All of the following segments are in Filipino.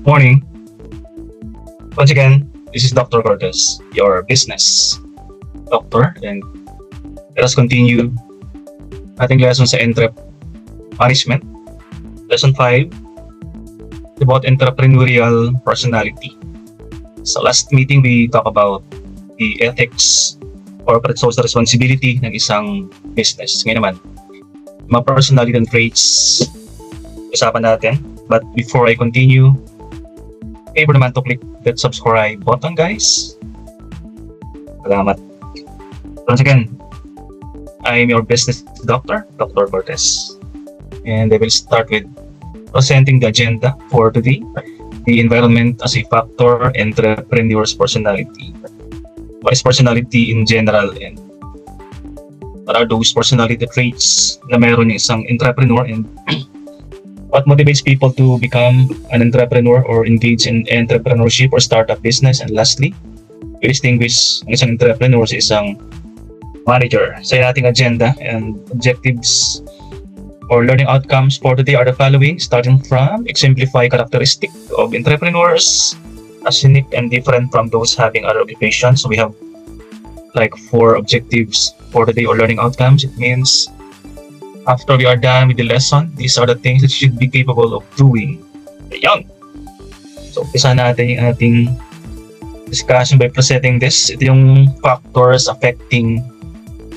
Morning. Once again, this is Dr. Cortez, your business doctor, and let us continue ating lesson sa Entrep Management. Lesson 5 about entrepreneurial personality. Sa last meeting, we talked about the ethics, corporate social responsibility ng isang business. Ngayon naman, mga personality and traits usapan natin. But before I continue, favor naman to click that subscribe button, guys. Salamat. Once again, I'm your business doctor, Dr. Cortez. And I will start with presenting the agenda for today. The environment as a factor, entrepreneur's personality. What is personality in general, and what are those personality traits na meron yung isang entrepreneur, and what motivates people to become an entrepreneur or engage in entrepreneurship or startup business? And lastly, we distinguish ang isang entrepreneur sa isang manager. Sa ating agenda and objectives or learning outcomes for today are the following, starting from exemplify characteristic of entrepreneurs as unique and different from those having other occupations. So we have like 4 objectives for today or learning outcomes. It means after we are done with the lesson, these are the things that you should be capable of doing. Ayan! So, umpisa natin yung ating discussion by presenting this. Ito yung factors affecting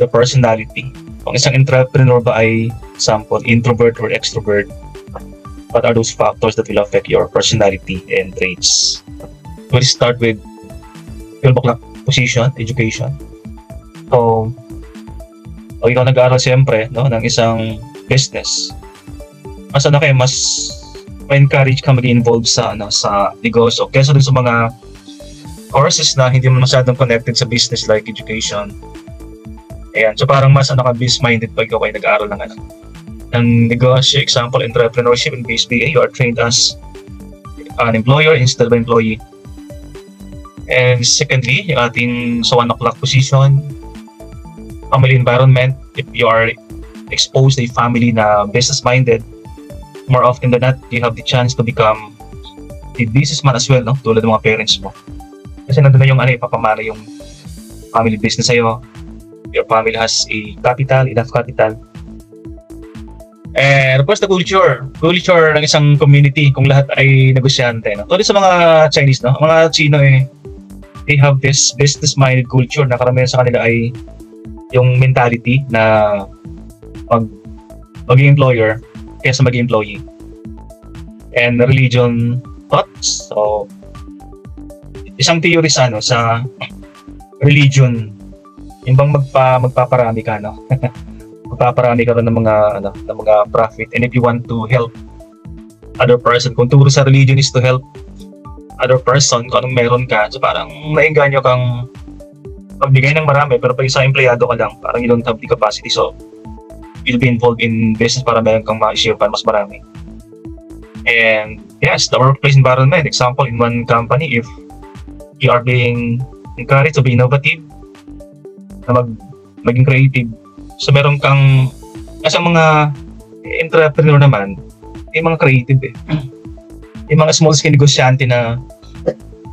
the personality. Kung isang entrepreneur ba ay, example, introvert or extrovert, what are those factors that will affect your personality and traits? We'll start with 12 o'clock position, education. So, o ikaw nag-aaral siyempre, no, ng isang business, mas ma-encourage ka mag-involve sa negosyo kaysa dun sa mga courses na hindi mo masyadong connected sa business like education. Ayan, so parang mas business-minded pag ikaw ay nag-aaral ng negosyo. Example, entrepreneurship in BSBA, you are trained as an employer instead of an employee. And secondly, yung ating sa 1 o'clock position, family environment. If you are exposed to a family na business-minded, more often than not, you have the chance to become a businessman as well, no? Tulad ng mga parents mo. Kasi nandun na yung ipapamana yung family business sa'yo. Your family has a capital, enough capital. And of course, the culture ng isang community, kung lahat ay negosyante, no? Tulad sa mga Chinese, no? Mga Chino, they have this business-minded culture na karamihan sa kanila ay yung mentality na maging employer kaysa maging employee. And religion thoughts. So, isang theory sa religion, yung bang magpaparami ka, no? Magpaparami ka rin ng mga profit. And if you want to help other person, kung turo sa religion is to help other person, kung anong meron ka, so parang nainganyo kang pagbigay ng marami, pero pag isang empleyado ka lang, parang you don't have the capacity. So, you'll be involved in business para meron kang ma-share pa mas marami. And yes, the workplace environment. Example, in one company, if you are being encouraged to be innovative, na maging creative, so meron kang, as mga entrepreneur naman, yung mga creative yung mga small scale negosyante na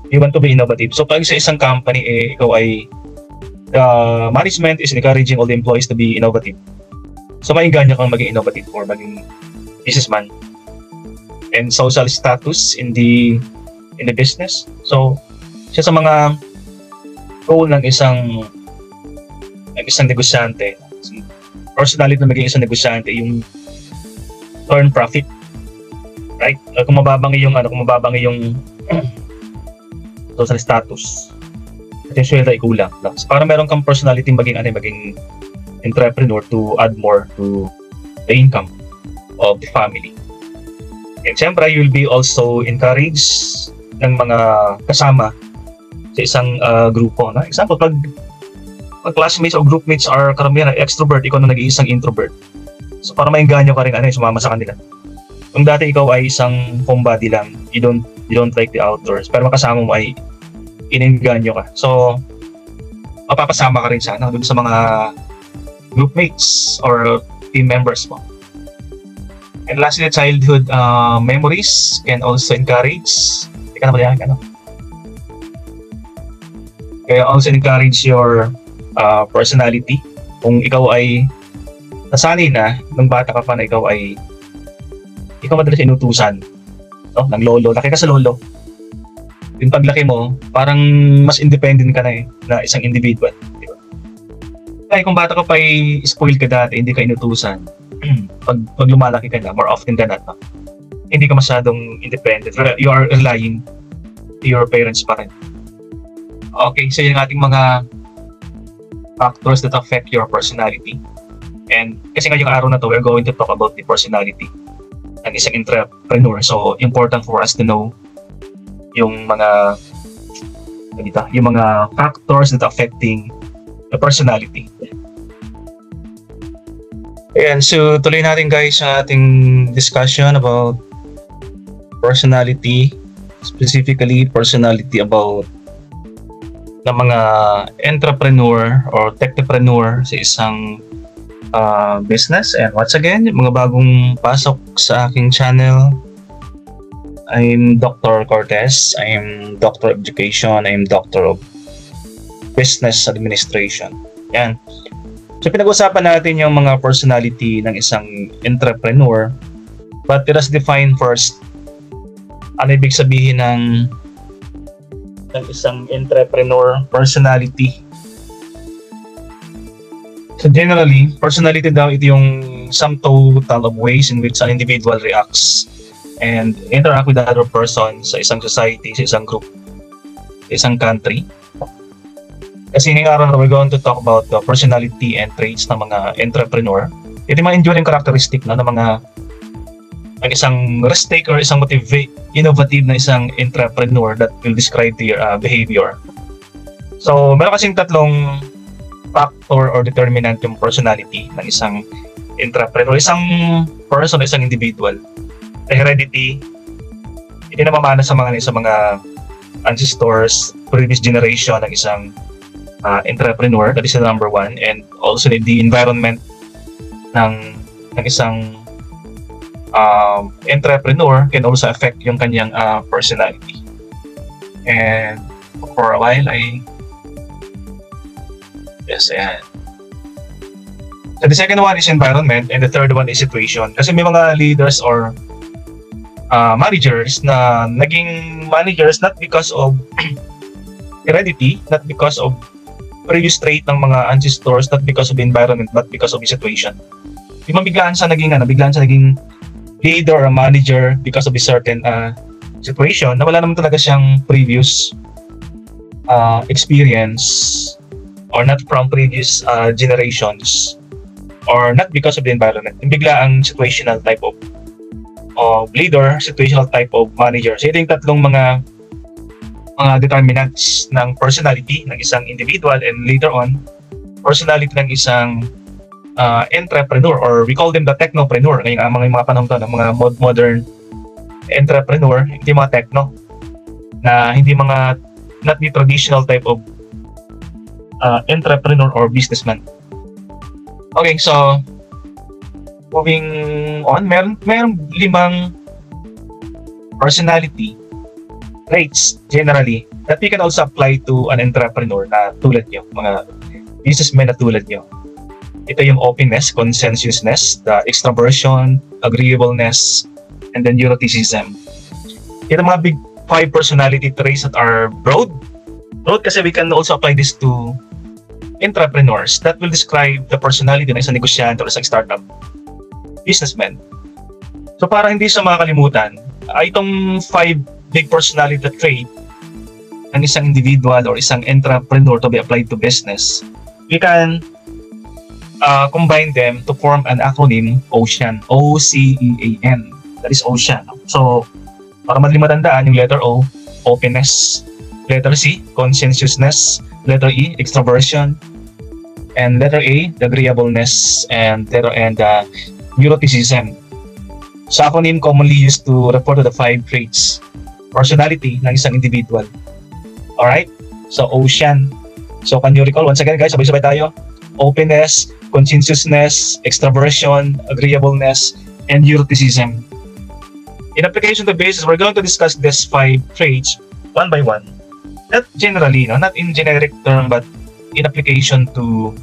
you want to be innovative. So, pag sa isang company, ikaw ay management is encouraging all the employees to be innovative. So, maingganyo kang maging innovative or maging businessman. And social status in the business. So, siya sa mga goal ng isang negosyante, personality na maging isang negosyante, yung earn profit. Right? Kung mababang yung social status, at yung sweldo ay kulang. So, para meron kang personality maging entrepreneur to add more to the income of the family. And siyempre, you will be also encouraged ng mga kasama sa isang grupo. No? Example, pag classmates or groupmates are karamihan na extrovert, ikaw na nag-iisang introvert. So para maingganyo ka rin sumama sa kanila. Kung dati ikaw ay isang homebody lang, you don't like the outdoors, pero makasama mo ay inengganyo ka. So, mapapasama ka rin sana dun sa mga groupmates or team members mo. And lastly, childhood memories can also encourage. Teka na ba yan? Ano? Kaya also encourage your personality. Kung ikaw ay nasanay na, nung bata ka pa na ikaw madalas inutusan, no? Ng lolo, laki ka sa lolo. Yung paglaki mo, parang mas independent ka na na isang individual. Di ba? Kaya kung bata ka pa spoiled ka dati, hindi ka inutusan, pag lumalaki ka na, more often than not, no? Hindi ka masyadong independent. You are relying to your parents pa rin. Okay, so yung ating mga factors that affect your personality. And kasi ngayong araw na to, we're going to talk about the personality ng isang entrepreneur. So, important for us to know yung mga factors that affecting the personality. Ayan, so tuloy natin guys sa ating discussion about personality, specifically personality about ng mga entrepreneur or technopreneur sa isang business. And once again, yung mga bagong pasok sa aking channel, I'm Dr. Cortez. I'm Doctor of Education. I'm Doctor of Business Administration. Yan. So pinag-usapan natin yung mga personality ng isang entrepreneur, but let us define first ano ibig sabihin ng isang entrepreneur personality. So generally, personality daw ito yung sum total of ways in which an individual reacts and interact with other person sa isang society, sa isang group, sa isang country. Kasi ngayong araw na we're going to talk about the personality and traits ng mga entrepreneur. Ito yung mga enduring characteristic ng isang risk taker, isang innovative na isang entrepreneur that will describe their behavior. So meron kasing tatlong factor or determinant yung personality ng isang entrepreneur, isang person, isang individual. The heredity, hindi namamana sa mga ancestors, previous generation ng isang entrepreneur, that is the number one, and also the environment ng isang entrepreneur can also affect yung kanyang personality. And for a while, ayan. So the second one is environment and the third one is situation. Kasi may mga leaders or managers na naging managers not because of heredity, not because of previous trait ng mga ancestors, not because of the environment, but because of the situation. Yung biglaan sa naging leader or manager because of a certain situation na wala naman talaga siyang previous experience or not from previous generations or not because of the environment. Yung biglaang situational type of leader, situational type of manager. So ito yung tatlong mga determinants ng personality ng isang individual and later on, personality ng isang entrepreneur or we call them the technopreneur. Ngayong mga panahon to, ng mga modern entrepreneur, hindi mga techno, na hindi mga not the traditional type of entrepreneur or businessman. Okay, so moving on, meron 5 personality traits generally that we can also apply to an entrepreneur na tulad nyo, mga businessmen na tulad nyo. Ito yung openness, consensuousness, the extraversion, agreeableness, and then neuroticism. Ito mga big 5 personality traits that are broad kasi we can also apply this to entrepreneurs that will describe the personality ng isang negosyante or isang startup businessman. So para hindi siya makakalimutan, itong 5 big personality trait ng isang individual or isang entrepreneur to be applied to business, we can combine them to form an acronym, OCEAN. O-C-E-A-N. That is OCEAN. So para madali matandaan, yung letter O, openness, letter C, conscientiousness, letter E, extraversion, and letter A, the agreeableness, and letter N, the neuroticism. So acronym commonly used to refer to the 5 traits personality ng isang individual. Alright? So OCEAN. So can you recall once again guys, sabay-sabay tayo. openness, conscientiousness, extraversion, agreeableness, and neuroticism. In application to business, we're going to discuss these 5 traits one by one. Not generally, no? Not in generic term, but in application to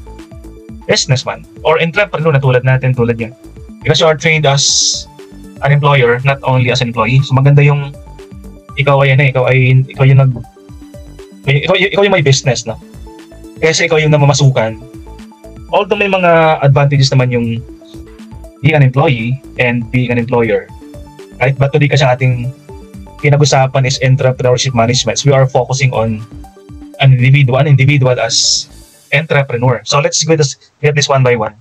businessman or entrepreneur na tulad yun. Because you are trained as an employer, not only as an employee. So maganda yung ikaw yung may business, no? Kasi ikaw yung namamasukan. Although may mga advantages naman yung being an employee and being an employer. Right? But today kasi ating pinag-usapan is entrepreneurship management. So we are focusing on an individual as entrepreneur. So let's get this one by one.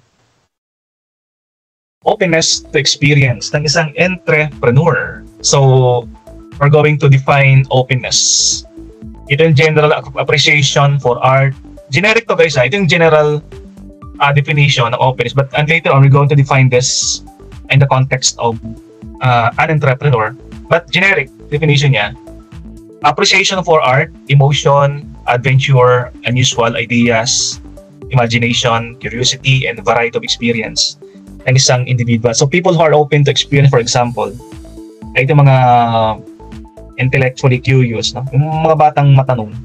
Openness to experience ng isang entrepreneur. So we're going to define openness. Ito yung general appreciation for art. Generic to guys, ito yung general definition of openness. But later on, we're going to define this in the context of an entrepreneur. But generic definition niya, appreciation for art, emotion, adventure, unusual ideas, imagination, curiosity, and variety of experience ng isang individual. So people who are open to experience, for example, ay itong mga intellectually curious, no? Yung mga batang matanong,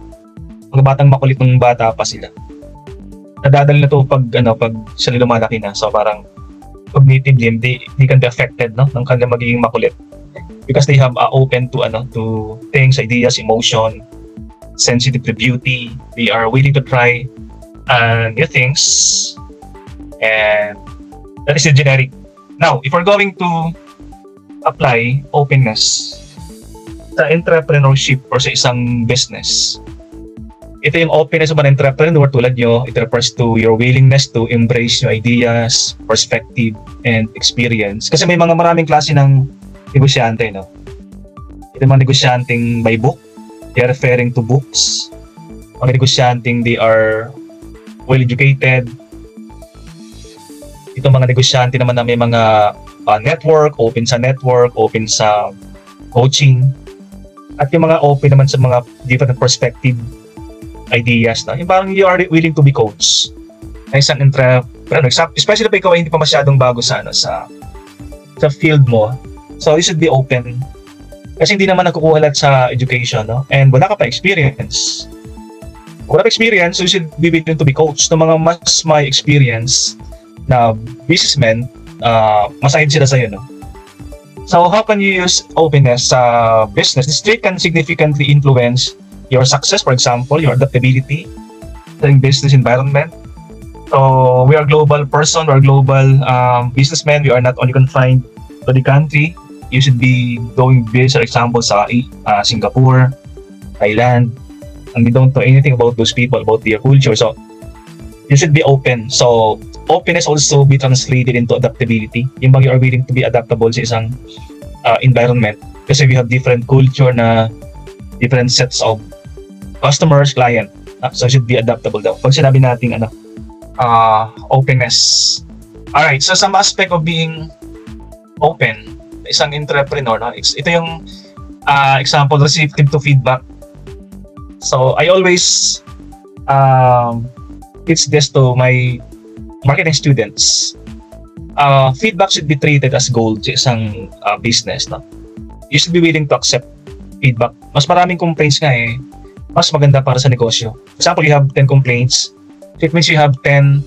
mga batang makulit ng bata pa sila. Nadadala na to pag sila lumalaki na. So parang cognitively, they can be affected, no? Ng kanilang magiging makulit. Because they have open to things, ideas, emotion, sensitive to beauty. They are willing to try new things. And that is the generic. Now, if we're going to apply openness sa entrepreneurship or sa isang business, ito yung openness of an entrepreneur tulad nyo, it refers to your willingness to embrace new ideas, perspective, and experience. Kasi may maraming klase ng negosyante, no? Ito mga negosyanteng by book, they are referring to books. Mga negosyanteng they are well-educated. Ito mga negosyante naman na may mga network, open sa coaching. At yung mga open naman sa mga different perspective ideas na. Yung parang you are willing to be coached na isang entrepreneur. Especially pa ikaw ay hindi pa masyadong bago sa field mo. So you should be open. Kasi hindi naman nakukuha lahat sa education, no? And wala ka pa experience. Kung wala pa experience, so you should be willing to be coached. Ng mga mas may experience na businessmen, masahid sila sa'yo, no? So how can you use openness sa business? This trait can significantly influence your success, for example, your adaptability in business environment. So we are global person, we are global businessmen. We are not only confined to the country. You should be doing business, for example, sa Singapore, Thailand, and we don't know anything about those people, about their culture. So you should be open. So openness also be translated into adaptability. Yung bang you are willing to be adaptable sa isang environment. Kasi we have different culture na different sets of customers, client. So should be adaptable daw. Pag sinabi natin openness. Alright, so some aspect of being open, isang entrepreneur, no? Ito yung example, receptive to feedback. So I always teach this to my marketing students. Feedback should be treated as gold sa isang business, no? You should be willing to accept feedback. Mas maraming complaints nga mas maganda para sa negosyo. For example, you have 10 complaints. It means you have 10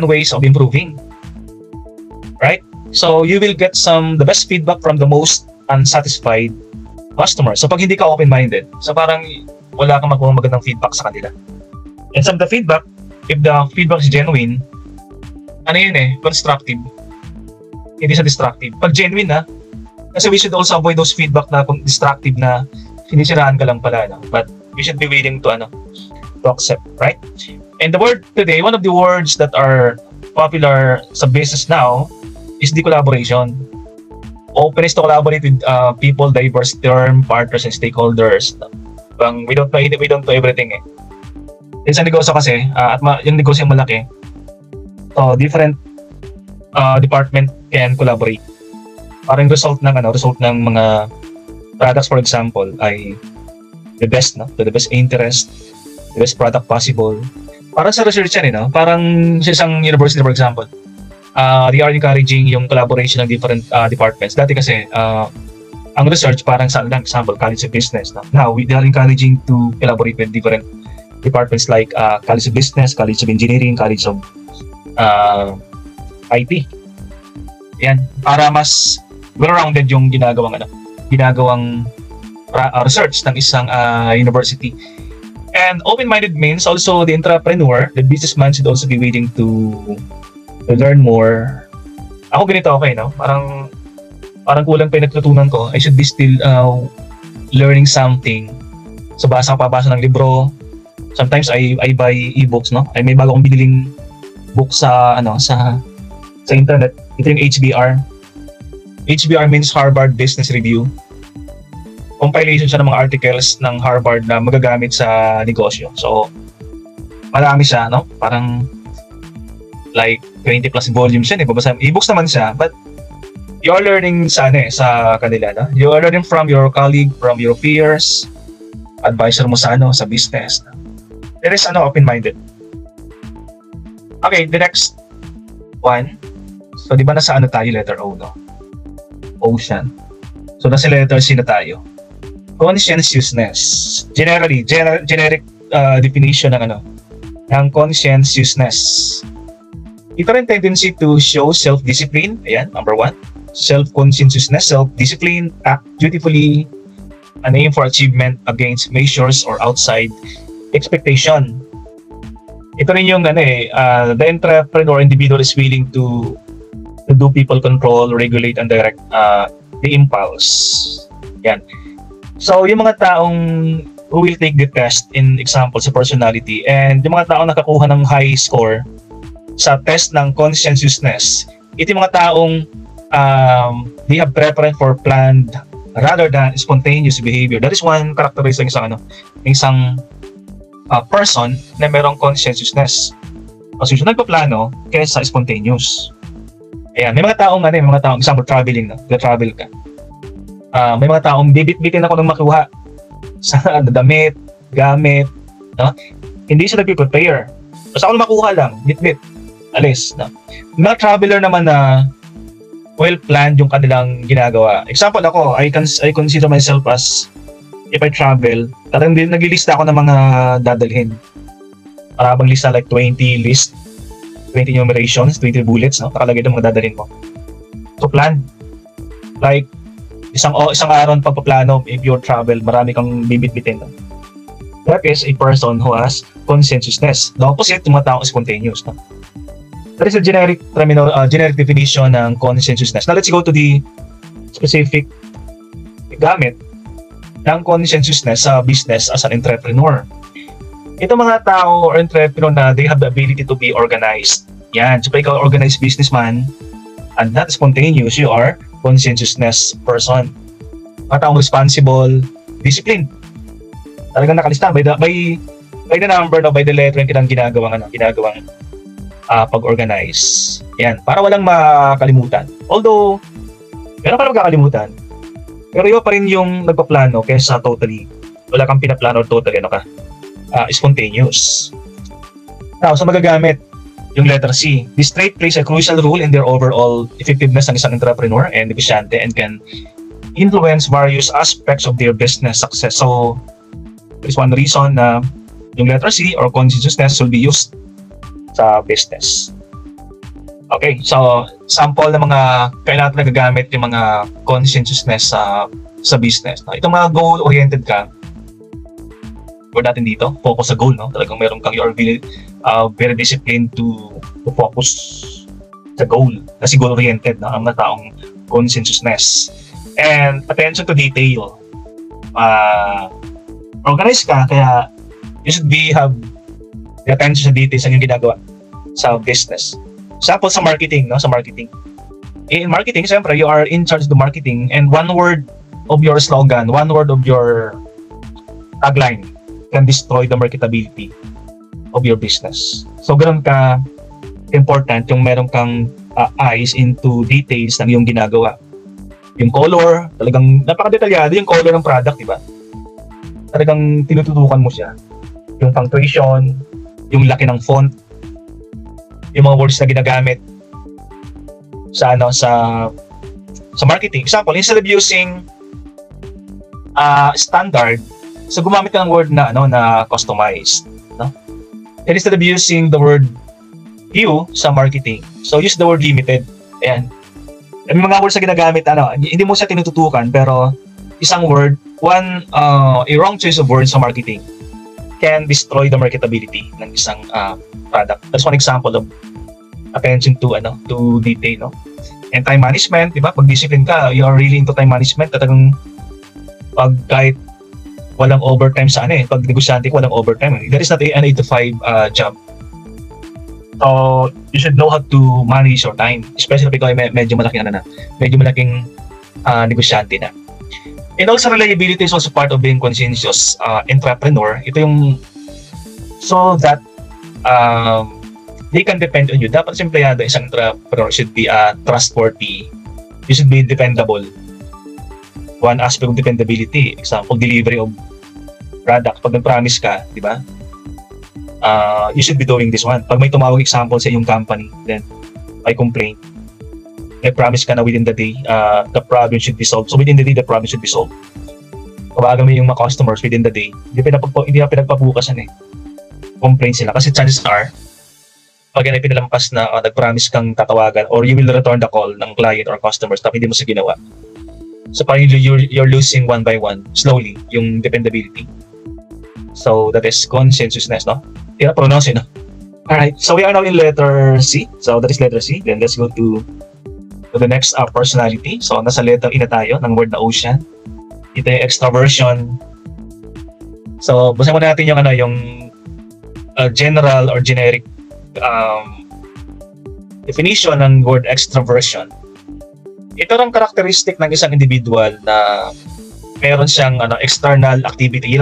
ways of improving. Right? So you will get the best feedback from the most unsatisfied customers. So pag hindi ka open-minded, so parang wala kang makuha magandang feedback sa kanila. And some of the feedback, if the feedback is genuine, constructive. Hindi siya destructive. Pag genuine kasi we should also avoid those feedback na destructive na sinisiraan ka lang pala, no? But we should be willing to accept, right? And the word today, one of the words that are popular sa business now is the collaboration. Openness to collaborate with people, diverse term, partners, and stakeholders. We don't know everything Sa negosyo kasi, at yung negosyo malaki, different department can collaborate. Parang result ng mga products, for example, ay the best, no? The best interest, the best product possible. Parang sa research yan, no? Parang sa isang university, for example, they are encouraging yung collaboration ng different departments. Dati kasi, ang research parang sa example, College of Business. No? Now, they are encouraging to collaborate with different departments like College of Business, College of Engineering, College of IT. Yan, para mas well-rounded yung ginagawang research ng isang university. And open-minded means also the entrepreneur, the businessman should also be willing to learn more. Ako ganito, okay, no? Parang kulang pa yung natutunan ko. I should be still learning something. So basa ng libro. Sometimes I buy e-books, no? Ay may bago akong biniling book sa internet. Ito yung HBR. HBR means Harvard Business Review. Compilation siya ng mga articles ng Harvard na magagamit sa negosyo. So, marami siya, no? Parang like 20 plus volumes yan, babasa. E-books naman siya, but you are learning sa kanila, no? You are learning from your colleague, from your peers, advisor mo sa business. There is open-minded. Okay, the next one. So, di ba nasa tayo, letter O, no? Ocean. So, nasa letter C na tayo. Conscientiousness. Generic definition ng conscientiousness. Ito rin tendency to show self-discipline. Ayan, number 1. Self-conscientiousness, self-discipline, act dutifully, an aim for achievement against measures or outside expectation. Ito rin yung the entrepreneur individual is willing to do people control, regulate, and direct the impulse. Yan. So, yung mga taong who will take the test, in example, sa personality, and yung mga taong nakakuha ng high score sa test ng conscientiousness, ito yung mga taong they have preference for planned rather than spontaneous behavior. That is one characteristic ng isang person na merong conscientiousness. Kasi nagpaplano kaysa spontaneous. Ayan, may mga taong example, traveling, no? Travel ka. May mga taong bibit-bitin ako ng makuha sa damit, gamit, no? Hindi sila nag-prepare. Basta ako makuha lang, bit-bit, alis, no? Mga traveler naman na well-planned yung kanilang ginagawa. Example ako, I consider myself as if I travel, talagang naglilista ako ng mga dadalhin. Parang lista like 20 numerations, 20 bullets, no? Nakalagay doon mga dadalhin mo. So plan. Like isang araw ng pagpaplano, if you travel, marami kang bibit-bitin. No? That is a person who has conscientiousness. The opposite, yung mga taong spontaneous. No? That is a generic definition ng conscientiousness. Now let's go to the specific gamit ng conscientiousness sa business as an entrepreneur. Ito mga tao or entrepreneur na they have the ability to be organized. Yan. So, ikaw organized businessman and not spontaneous, you are conscientiousness person. Mga taong responsible, disciplined. Talagang nakalista by the number, no, by the letter yung ginagawang pag-organize. Yan. Para walang makalimutan. Although, meron pa rin magkakalimutan. Pero iba pa rin yung nagpaplano kaysa totally, wala kang pinaplano or totally, spontaneous. Now, so magagamit yung letter C. This trait plays a crucial role in their overall effectiveness ng isang entrepreneur and negosyante and can influence various aspects of their business success. So, there is one reason na yung letter C or conscientiousness will be used sa business. Okay, so sample ng mga kailangan nagagamit yung mga conscientiousness sa business. No? Itong mga goal-oriented ka, or natin dito, focus sa goal, no? Talagang meron kang, you are very disciplined to focus sa goal. Kasi goal-oriented, no? Ang mga taong conscientiousness. And attention to detail. Organize ka, kaya you should have the attention sa details ang yung ginagawa sa business. Example sa marketing, no? Sa marketing. In marketing, siyempre, you are in charge of the marketing and one word of your slogan, one word of your tagline can destroy the marketability of your business. So, ganoon ka important yung meron kang eyes into details ng iyong ginagawa. Yung color, talagang napaka-detalyado yung color ng product, di ba? Talagang tinututukan mo siya. Yung punctuation, yung laki ng font, yung mga words na ginagamit sa marketing. Example, instead of using standard, so gumamit ka ng word na customized, no? And instead of using the word few sa marketing, so use the word limited. Ayan. May mga words na ginagamit, hindi mo siya tinututukan, pero isang word, a wrong choice of words sa marketing can destroy the marketability ng isang product. That's one example of attention to detail, no? And time management, di ba? Pag discipline ka, you are really into time management. Talagang kahit walang overtime sa pag negosyante ko, walang overtime. That is not an 8 to 5 job. So, you should know how to manage your time, especially because medyo malaking negosyante na. And also, reliability is also part of being conscientious entrepreneur. Ito yung so that they can depend on you. Dapat sa empleyado, isang entrepreneur should be trustworthy. You should be dependable. One aspect of dependability, example, delivery of product. Pag nag-promise ka, di ba? You should be doing this one. Pag may tumawag example sa iyong company, then may complaint, may promise ka na within the day, the problem should be solved. So within the day, the problem should be solved. Tawagan mo yung mga customers within the day. Hindi na pinagpabukasan complaint sila. Kasi chances are, pag yan ay pinalampas na nag-promise kang tatawagan or you will return the call ng client or customers tapos hindi mo sa ginawa. So parang you're losing one by one, slowly, yung dependability. So that is conscientiousness, no? Yeah, pronounce it, no? Alright, so we are now in letter C. So that is letter C. Then let's go to the next personality. So nasa letter E na tayo ng word na ocean. Ito yung extraversion. So basahin muna natin yung general or generic definition ng word extraversion. Ito ang characteristic ng isang individual na meron siyang external activity.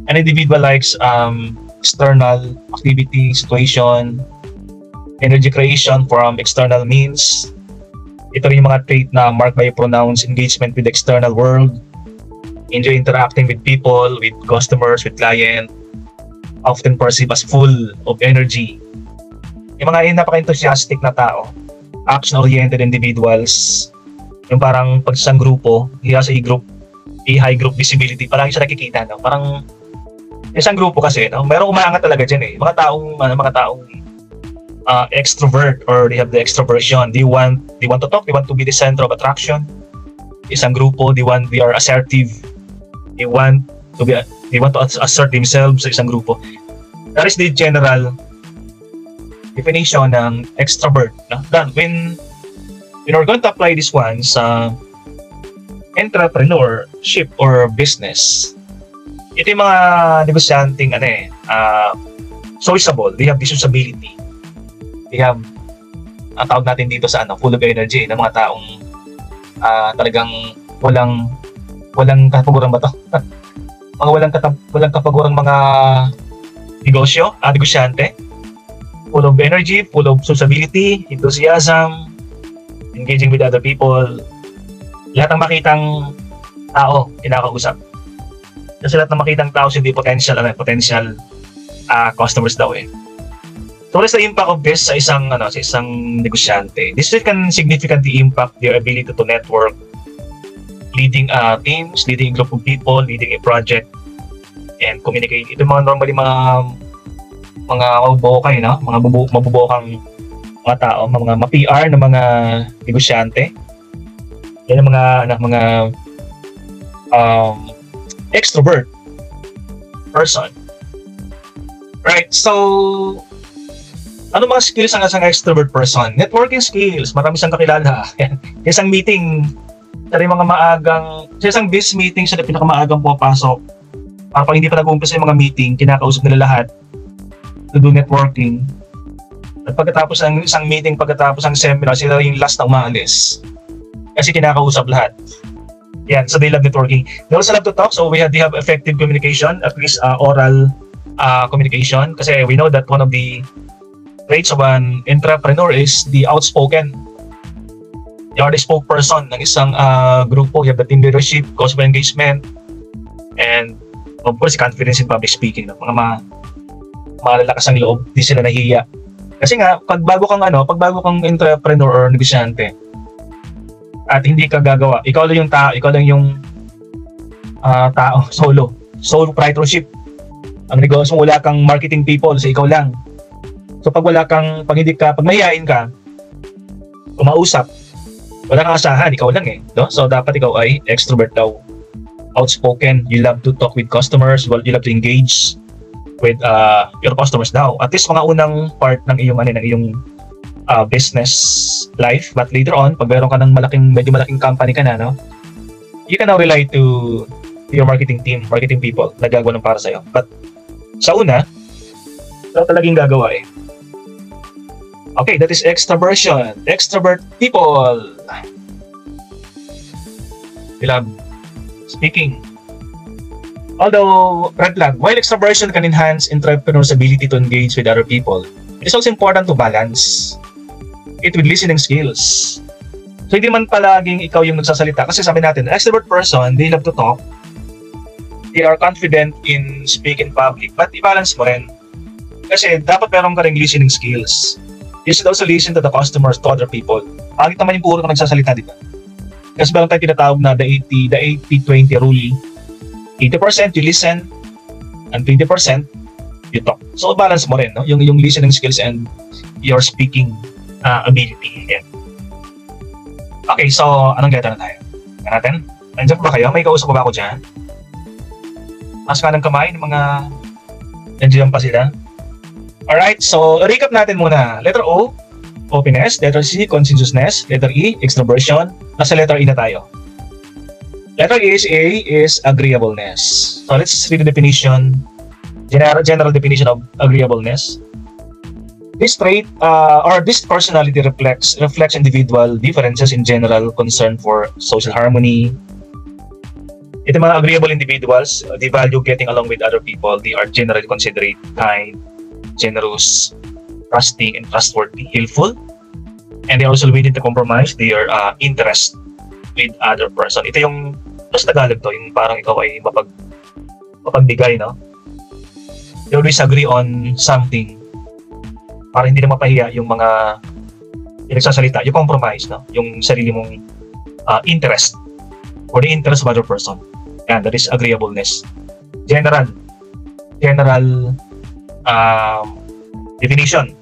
An individual likes external activity, situation, energy creation from external means. Ito rin yung mga trait na marked by pronounced engagement with the external world, enjoy interacting with people, with customers, with client, often perceived as full of energy. Yung mga napaka-enthusiastic na tao, action-oriented individuals, yung parang pag isang grupo, he has a high group visibility, palagi siya nakikita, no? Parang isang grupo kasi, no? Merong umaangat talaga dyan mga taong extrovert or they have the extroversion. They want to talk, they want to be the center of attraction. Isang grupo, they are assertive. They want to assert themselves sa isang grupo. That is the general definition ng extrovert. No? Then when we're going to apply this one sa entrepreneurship or business, ito yung mga negosyanteng sociable. They have this usability. They have ang tawag natin dito sa full of energy ng mga taong talagang walang kapaguran ba to? mga walang kapagurang mga negosyante, full of energy, full of sociability, enthusiasm, engaging with other people. Lahat ng makitang tao kinakausap. Kasi lahat ng makitang tao hindi potential customers daw So what is the impact of this sa isang negosyante? This can significantly impact their ability to network, leading teams, leading a group of people, leading a project, and communicate. Ito mga normally mga mabubukay, no? Mga mabubukang mga tao, mga ma-PR na mga negosyante. Yan ang mga extrovert person. Right, so ano mga skills ang isang extrovert person? Networking skills, marami siyang kakilala. Isang meeting, sa isang business meeting, siya na pinakamaagang pumapasok. Para pag hindi pa nag-uumpisa yung mga meeting, kinakausap nila lahat to do networking. At pagkatapos ng isang meeting, pagkatapos ng seminar, sila yung last na umaalis. Kasi kinakausap lahat. Yan, so they love networking. They also love to talk, so they have effective communication, at least oral communication. Kasi we know that one of the traits of an entrepreneur is the outspoken. You are the spokesperson ng isang grupo. You have the team leadership, customer engagement, and of course, confidence in public speaking. Mga malalakas ang loob, di sila nahiya. Kasi nga, pag bago kang entrepreneur or negosyante, at hindi ka gagawa, ikaw lang yung tao, solo proprietorship. Ang negosyo, wala kang marketing people, so ikaw lang. So pag mahihain ka, umausap, wala kang asahan, ikaw lang eh. No? So dapat ikaw ay extrovert daw. Outspoken, you love to talk with customers, you love to engage with your customers daw. At least mga unang part ng iyong business life. But later on, pag meron ka ng medyo malaking company ka na, no? You can now rely to your marketing team, marketing people na gagawa ng para sa'yo. But sa una, ito talagang gagawa eh. Okay, that is extroversion. Extrovert people. They love speaking. Although, red flag, while extroversion can enhance entrepreneurs' ability to engage with other people, it is also important to balance it with listening skills. So, hindi man palaging ikaw yung nagsasalita. Kasi sabi natin, an extrovert person, they love to talk. They are confident in speaking in public. But i-balance mo rin. Kasi dapat meron ka rin listening skills. You should also listen to the customers, to other people. Pangit naman yung puro ka nagsasalita, di ba? Kasi meron tayo tinatawag na the 80-20 rule. 80% you listen, and 20% you talk. So, balance mo rin, no? Yung listening skills and your speaking ability. Yeah. Okay, so, anong gata na tayo? Yan natin? Nandiyan ba kayo? May kausap ba ako dyan? Mas ka ng kamay ng mga nandiyan pa sila? Alright, so recap natin muna. Letter O, openness. Letter C, conscientiousness. Letter E, extroversion. Nasa letter E na tayo. Letter A is agreeableness. So let's read the definition, general definition of agreeableness. This trait or this personality reflects individual differences in general concern for social harmony. Ito mga agreeable individuals, they value getting along with other people. They are generally considerate, kind, generous, trusting, and trustworthy, helpful. And they are also willing to compromise their interest with other person. Ito yung, sa Tagalog to, yung parang ikaw ay mapagbigay, no? They always agree on something para hindi na mapahiya yung mga nagsasalita, yung compromise, no? Yung sarili mong interest or the interest of other person. Yan, that is agreeableness. General definition.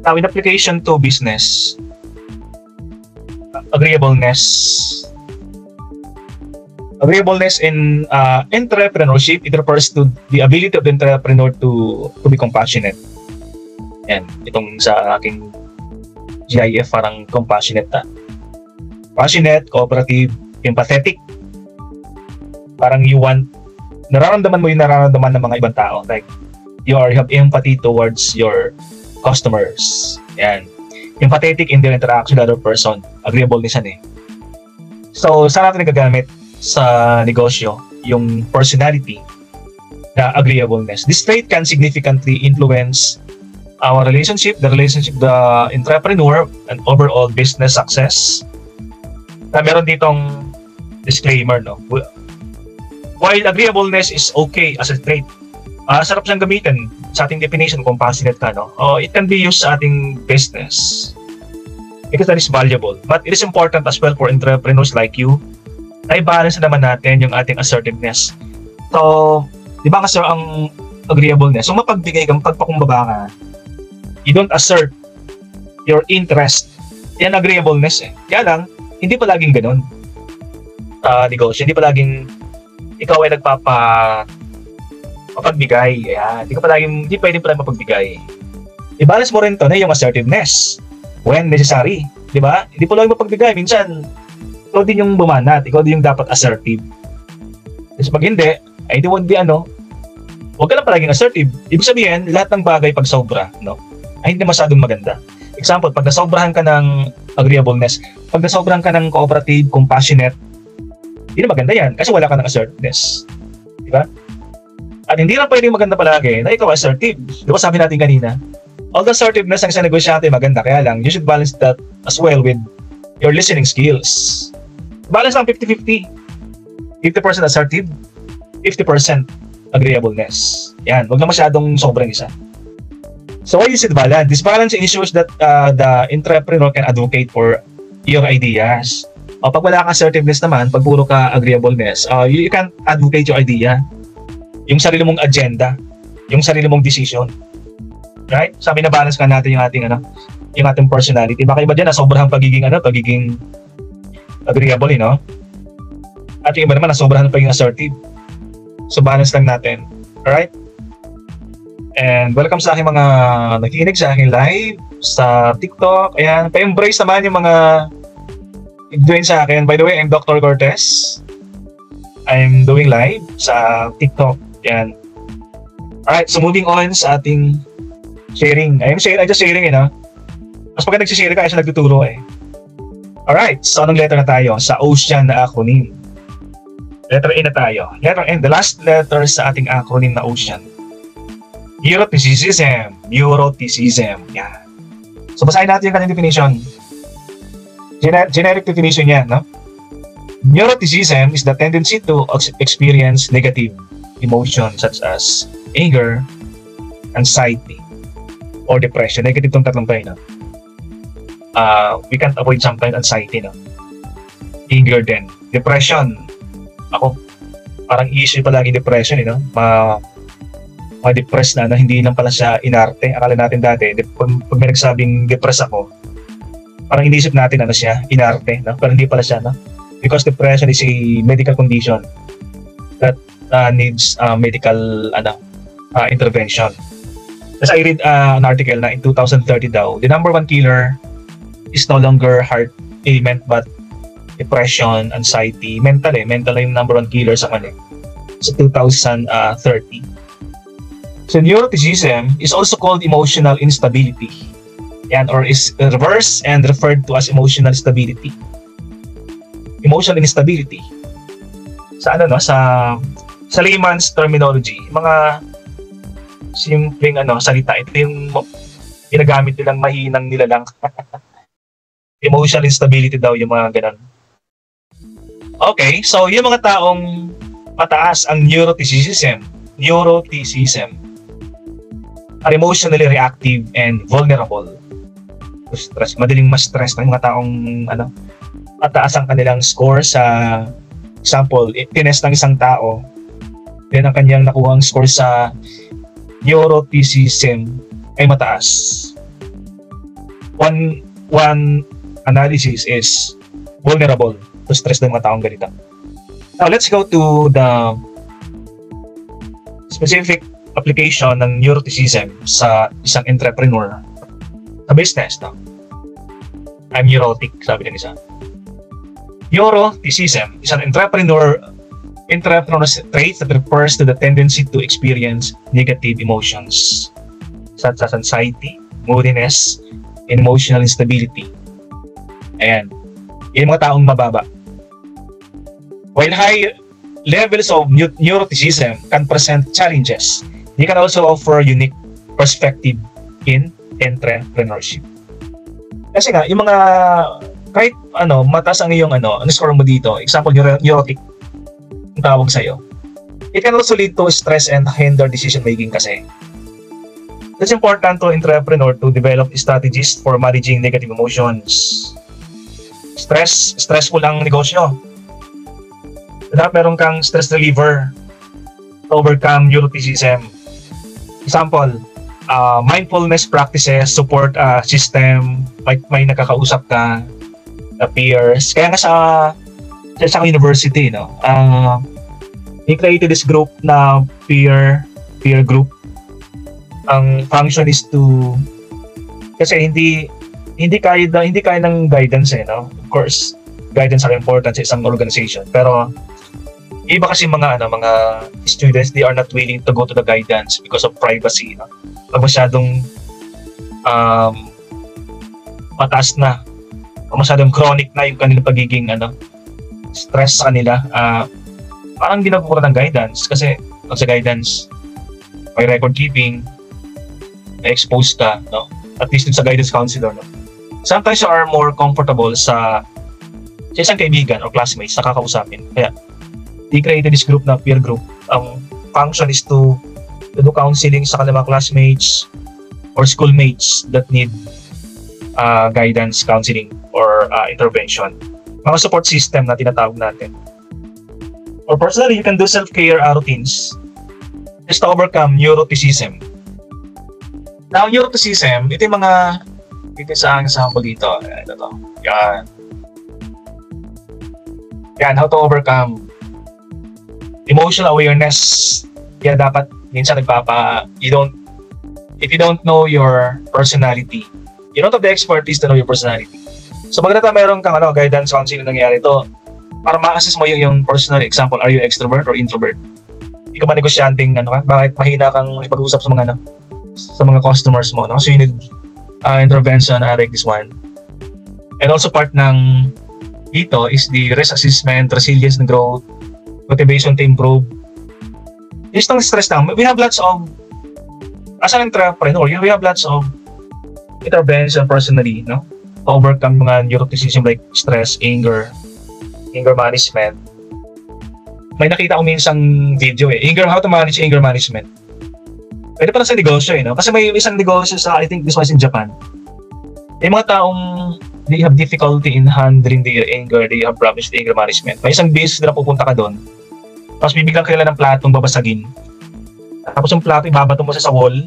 Now, in application to business, agreeableness in entrepreneurship, it refers to the ability of the entrepreneur to be compassionate. Yan, itong sa aking GIF, parang compassionate passionate, cooperative, empathetic. Parang nararamdaman mo yung nararamdaman ng mga ibang tao. Like, you have empathy towards your customers. Yan. Empathetic in their interaction with other person. Agreeableness yan eh. So, saan natin nagagamit sa negosyo yung personality na agreeableness? This trait can significantly influence our relationship, the entrepreneur, and overall business success. Na meron ditong disclaimer, no? While agreeableness is okay as a trait, sarap siyang gamitin sa ating definition kung passionate ka, no? It can be used sa ating business because that is valuable. But it is important as well for entrepreneurs like you na i-balance naman natin yung ating assertiveness. So, di ba kasi ang agreeableness, so mapagbigay kang pagpakumbaba ka, you don't assert your interest. Yan agreeableness eh. Kaya lang, hindi palaging ganun. Negosyo, hindi palaging ikaw ay mapagbigay. Ayan. Hindi pwedeng pala mapagbigay. I-balance mo rin to na yung assertiveness when necessary. Di ba? Hindi pa lang mapagbigay. Minsan, ikaw din yung bumanat. Ikaw din yung dapat assertive. Kasi pag hindi, ay huwag ka lang palaging assertive. Ibig sabihin, lahat ng bagay pag sobra, no? Ay hindi masyadong maganda. Example, pag nasobrahan ka ng agreeableness, pag nasobrahan ka ng cooperative, compassionate, hindi na maganda yan kasi wala ka ng assertiveness. Di ba? At hindi lang pwedeng maganda palagi na ikaw assertive. Di ba sabi natin kanina? Although assertiveness ang isang negosyante maganda, kaya lang, you should balance that as well with your listening skills. Balance lang 50-50. 50% assertive, 50% agreeableness. Yan, wag na masyadong sobrang isa. So why is it balance? This balance ensures that the entrepreneur can advocate for your ideas. O pag wala kang assertiveness naman, pag puro ka agreeableness, you can advocate your idea. Yung sarili mong agenda, yung sarili mong decision. Right? Sabi na balance ka natin yung ating personality. Baka iba diyan na sobrang pagiging agreeable, no? At yung iba naman na sobrang pagiging assertive. So balance lang natin. Alright? And welcome sa aking mga nakikinig sa aking live sa TikTok. Ayan, pa-embrace naman yung mga join sa akin. By the way, I'm Dr. Cortez. I'm doing live sa TikTok. Ayan. Alright, so moving on sa ating sharing. I'm just sharing, Mas pagka nagsishare ka, siya nagtuturo eh. Alright, so anong letter na tayo? Sa ocean na acronym. Letter A na tayo. Letter N, the last letter sa ating acronym na ocean. Neuroticism. Neuroticism. Yan. So basahin natin yung kanyang definition. Generic definition niya, no? Neuroticism is the tendency to experience negative emotions such as anger, anxiety, or depression. Negative tong tatlong tayo, no? We can't avoid sometimes anxiety, no? Anger din. Depression. Ako, parang issue palagi depression, no? Ma-depress na, hindi lang pala siya inarte. Akala natin dati, pag may nagsabing depress ako, parang inisip natin siya, inarte, no? Pero hindi pala siya, no? Because depression is a medical condition that needs medical intervention. As I read an article na in 2030 daw, the number one killer is no longer heart ailment but depression, anxiety, mental yung number one killer sa kanila sa 2030. So neuroticism is also called emotional instability. Yan, or is reversed and referred to as emotional stability. Emotional instability. Sa sa layman's terminology, mga simpleng salita, ito yung ginagamit nilang mahinang nilalang. Emotional instability daw yung mga ganun. Okay, so yung mga taong mataas ang neuroticism are emotionally reactive and vulnerable to stress. Madaling ma-stress ng mga taong mataas ang kanilang score sa example, tinest ng isang tao, then ang kanyang nakuhang score sa neuroticism ay mataas. One analysis is vulnerable to stress ng mga taong ganito. Now, let's go to the specific application ng neuroticism sa isang entrepreneur sa business. No? I'm neurotic, sabi ng isa. Neuroticism is an entrepreneur's trait that refers to the tendency to experience negative emotions such as anxiety, moodiness, and emotional instability. Ayan. Yung mga taong mababa. While high levels of neuroticism can present challenges, they can also offer unique perspective in entrepreneurship. Kasi nga, yung mga kahit mataas ang iyong score mo dito, example, neurotic, ang tawag sa'yo, it can also lead to stress and hinder decision making kasi. It's important to entrepreneur to develop strategies for managing negative emotions. Stressful ang negosyo. Dapat meron kang stress reliever to overcome neuroticism. Example, mindfulness practices, support system, may nakakausap ka, peers. Kaya nga sa university, no, we created this group na peer group. Ang function is to, kasi hindi kaya ng guidance, no? Of course, guidance are important sa isang organization, pero iba kasi mga students, they are not willing to go to the guidance because of privacy, no? Pag masyadong mataas na, masyadong chronic na yung kanilang pagiging stress sa kanila, parang hindi nagkukuha ng guidance kasi pag sa guidance may record keeping, may expose ka, no? At least sa guidance counselor, no? Sometimes you are more comfortable sa isang kaibigan or classmates na kakausapin. Kaya, they created this group na peer group. function is to do counseling sa kanilang mga classmates or schoolmates that need guidance, counseling, or intervention. Mga support system na tinatawag natin. Or personally, you can do self-care routines just to overcome neuroticism. Now, neuroticism, ito yung mga, ito sa example dito. Ito to. Yan. Yan, how to overcome emotional awareness. Yan, dapat minsan if you don't know your personality, you don't have the expertise to know your personality. So maganda meron kang guidance counseling nangyari ito para ma-assess mo yung personal. Example, are you extrovert or introvert? Hindi ka ba negosyanteng bakit mahina kang ipag-usap sa mga customers mo, no? So you need intervention like this one. And also part ng dito is the risk assessment, resilience and growth, motivation to improve. Just ang stress lang. We have lots of, as an entrepreneur, we have lots of intervention personally, no? To overcome mga neuroticism like stress, anger management. May nakita ko minsang video how to manage anger management. Pwede pala sa negosyo no? Kasi may isang negosyo sa, I think this was in Japan. May mga taong they have difficulty in handling their anger, they have problems with anger management. May isang business na pupunta ka doon, tapos bibiglang kailan ng platong babasagin. Tapos yung plato ibabato mo sa wall.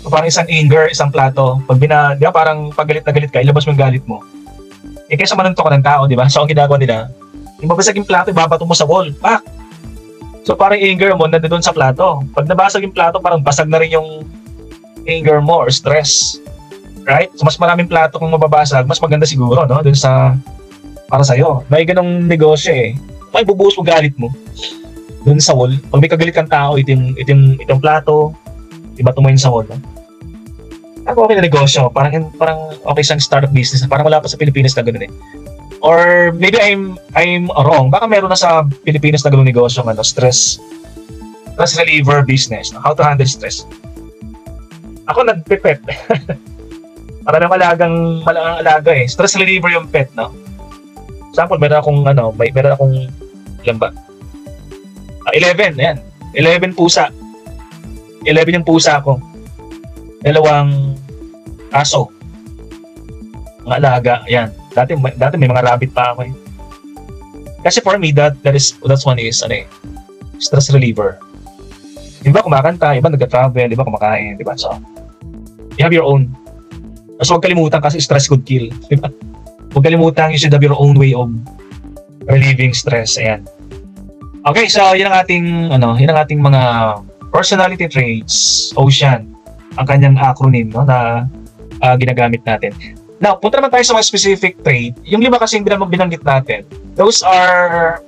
So, parang isang anger, isang plato. Pag di ba, parang pag galit na galit ka, ilabas mo yung galit mo. Kaysa manuntok ka ng tao, di ba? So ang ginagawa nila, yung babasag yung plato, ibabato mo sa wall. Pak! So parang anger mo nandun sa plato. Pag nabasag yung plato, parang basag na rin yung anger mo or stress. Right? So mas maraming plato kung mababasag, mas maganda siguro, no? Dun sa, para sa'yo. May ganong negosyo May bubuhos mo galit mo dun sa wall. Pag may kagalit kang tao, itong plato, ibato mo yun sa wall. No? Ako okay na negosyo. Parang okay siyang startup business. Parang wala pa sa Pilipinas na gano'n Or maybe I'm wrong. Baka meron na sa Pilipinas na gano'ng negosyo stress reliever business. No? How to handle stress. Ako nagpipet. Para ng malagang alaga Stress reliever yung pet, no? Example, meron akong ilan ba? 11, ayan. 11 pusa. 11 yung pusa ko. 2 aso. Mga alaga, ayan. Dati may mga rabbit pa ako Kasi for me, that's one is stress reliever. Iba kumakanta, iba nagka-travel, iba kumakain, di ba? So, you have your own. So, huwag kalimutan kasi stress could kill. Di ba? Huwag kalimutan, you should have your own way of relieving stress. Ayan. Okay, so yun ang ating mga personality traits, OCEAN, ang kanyang acronym, no, na ginagamit natin. Now, punta naman tayo sa mga specific trait. Yung 5 kasi binanggit natin, those are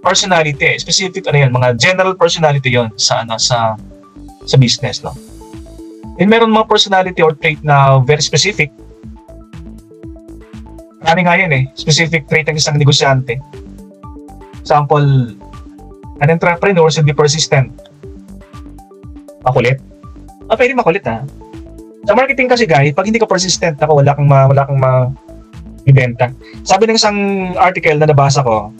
personality, specific mga general personality yon sa business, no. And meron mga personality or trait na very specific. Marami nga yan specific trait ng isang negosyante. Example, an entrepreneur should be persistent. Makulit. Pwede makulit Sa marketing kasi guys, pag hindi ka persistent, wala kang ibenta. Sabi ng isang article na nabasa ko,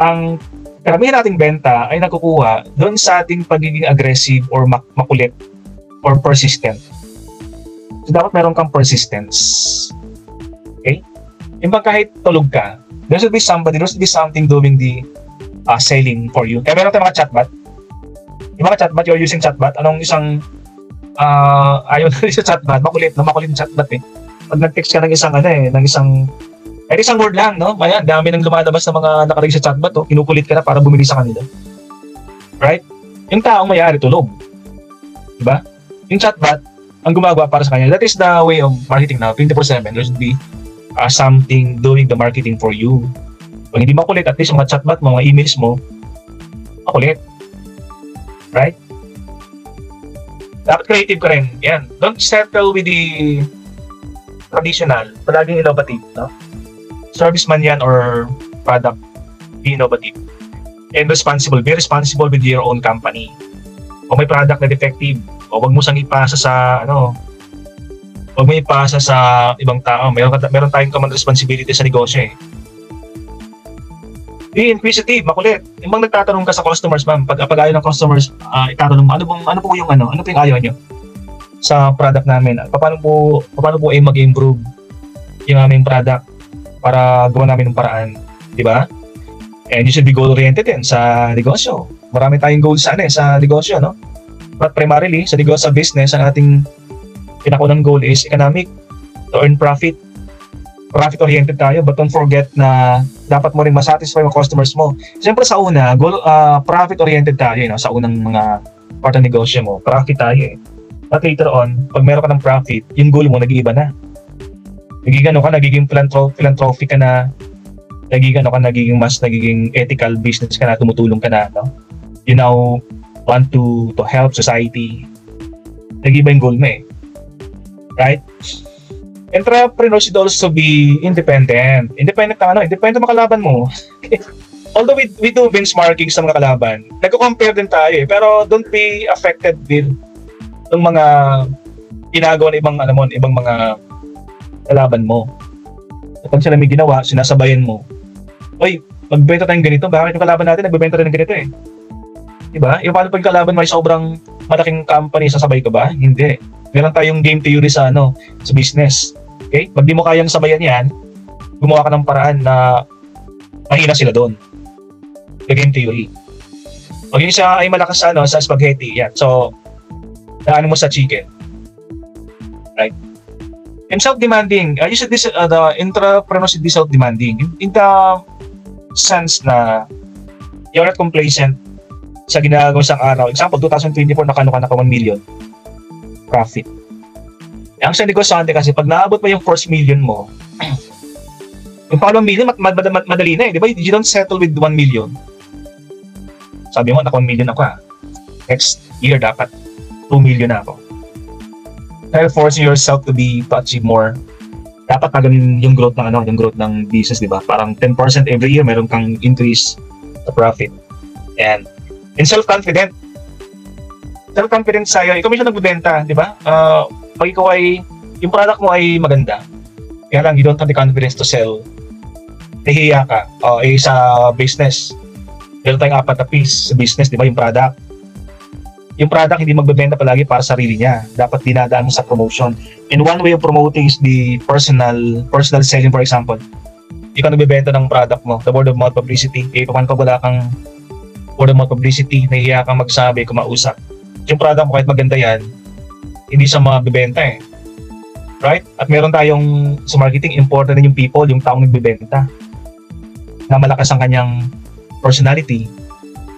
ang karamihan nating benta ay nakukuha doon sa ating pagiging aggressive or makulit or persistent. So dapat meron kang persistence. Okay? Yung kahit tulog ka, there should be something doing the selling for you. Kaya meron tayong mga chatbot. Yung mga chatbot, you're using chatbot, anong isang ayaw na rin sa chatbot, makulit yung chatbot Pag nag-text ka ng isang word lang, no? Ayan, dami nang lumalabas na mga nakalagay sa chatbot, kinukulit ka na para bumili sa kanila. Right? Yung taong may-ari tulog. Diba? Yung chatbot, ang gumagawa para sa kanya, that is the way of marketing now, 24/7. There should be something doing the marketing for you. Pag hindi makulit, at least yung mga chatbot mo, mga emails mo, makulit. Right? Dapat creative ka rin. Yan. Don't settle with the traditional. Palaging innovative. No? Service man yan or product, be innovative. And responsible. Be responsible with your own company. Kung may product na defective, o wag mo sang ipasa sa wag mo ipasa sa ibang tao. Meron tayong common responsibility sa negosyo Be inquisitive, makulit. Yung bang nagtatanong ka sa customers, ma'am, pag ayaw ng customers, itatanong mo, ano po yung ayaw nyo sa product namin? Paano po ay mag-improve yung aming product para gawa namin ng paraan, di ba? And you should be goal-oriented din sa negosyo. Marami tayong goals sa negosyo, no? But primarily, sa negosyo, sa business, ang ating pinakunang goal is economic, to earn profit. Profit-oriented tayo, but don't forget na dapat mo rin masatisfy yung customers mo. Siyempre sa una, profit-oriented tayo, sa unang mga part ng negosyo mo. Profit tayo eh. But later on, pag meron ka ng profit, yung goal mo nag-iiba na. Nagiging philanthropic ka na, nagiging ethical business ka na, tumutulong ka na, no? You now want to help society. Nag-iba yung goal mo eh. Right? Entrepreneurs should also be independent. Independent makalaban mo. Although we do benchmarking sa mga kalaban, nagko-compare din tayo eh. Pero don't be affected with ng mga ginagawa ng ibang mga kalaban mo. Kapag sila may ginawa, sinasabayan mo. Oy, magbenta tayong ganito. Bakit yung kalaban natin nagbebenta rin ng ganito eh? Diba? Yung paano pag kalaban mo ay sobrang malaking company, sasabay ka ba? Hindi. Meron tayong game theory sa business. Okay? Pag di mo kayang sabayan yan, gumawa ka ng paraan na mahina sila doon. The game theory. Pag yung isa ay malakas sa spaghetti, yan. So, daanin mo sa chicken. Right? And self-demanding. The entrepreneur should be self-demanding. In the sense na you're not complacent sa ginagawa isang araw. Example, 2024 nakano ka 1 million profit. Ang sa negosyante kasi pag naabot mo yung first million mo, yung pangalawang million madali na eh, di ba? You don't settle with 1 million. Sabi mo, 1 million ako Next year dapat 2 million na ako. Dahil forcing yourself to achieve more. Dapat magaling yung growth ng business, di ba? Parang 10% every year meron kang increase sa profit. And self-confident sa'yo, ikaw mismo nagbebenta, di ba? Pag ikaw yung product mo ay maganda, kaya lang you don't have the confidence to sell, nahihiya ka. Sa business, meron tayong 4 na piece sa business, di ba? Yung product hindi magbebenta palagi para sarili niya. Dapat dinadaan mo sa promotion. And one way of promoting is the personal selling, for example. Ikaw nagbebenta ng product mo, the word of mouth publicity. Paano pag wala kang word of mouth publicity, nahihiya kang magsabi, kumausap. Yung product mo kahit maganda yan, hindi siya mabibenta eh. Right? At meron tayong sa marketing, important din yung people, yung taong nagbebenta. Na malakas ang kanyang personality.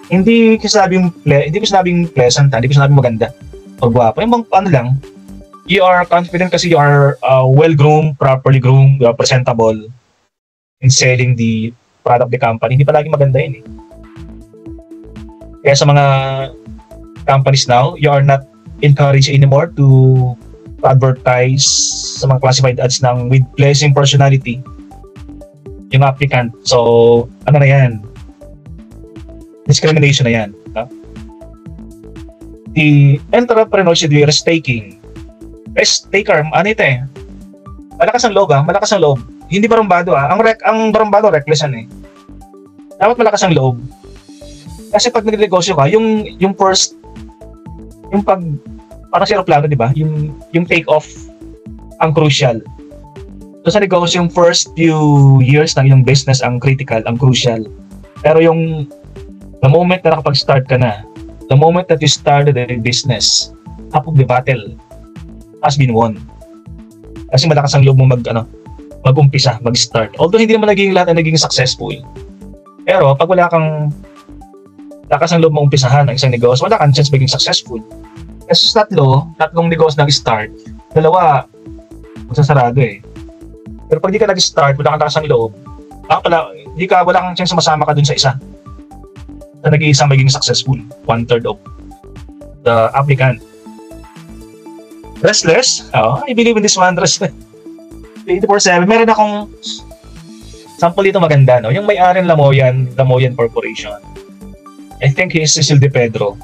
Hindi ko sinabing pleasant, hindi ko sinabing maganda o gwapo. Yung lang, you are confident kasi you are well-groomed, properly groomed, presentable in selling the product of the company. Hindi palagi maganda yun eh. Kaya sa mga companies now, you are not encouraged anymore to advertise sa mga classified ads with pleasing personality yung applicant. So, na yan? Discrimination na yan. No? The entrepreneur should be risk-taking. Risk-taker, ito eh. Malakas ang loob. Hindi barumbado Ang barumbado, reckless yan eh. Dapat malakas ang loob. Kasi pag nag-negosyo ka, yung first, parang sa aeroplano, di ba? Yung take off ang crucial. So sa negosyo, yung first few years ng yung business ang critical, ang crucial. Pero the moment na nakapag-start ka na, the moment that you started a business, half of the battle has been won. Kasi malakas ang loob mo mag-umpisa, mag-start. Although hindi naman lahat na naging successful. Pero pag wala kang lakas ang loob mo umpisahan ng isang negosyo, wala kang chance maging successful. Kasi sa tatlong negosyo nag-start, 2 magsasarado eh. Pero pag di ka nag-start, wala kang lakas ang loob, wala kang chance masama ka dun sa isa na nag-iisang maging successful. 1/3 of the applicant. Restless? I believe in this one. Restless. 24/7. Meron akong sample dito maganda, no? Yung may-ari ng Lamoyan Corporation. I think he is Cecil De Pedro.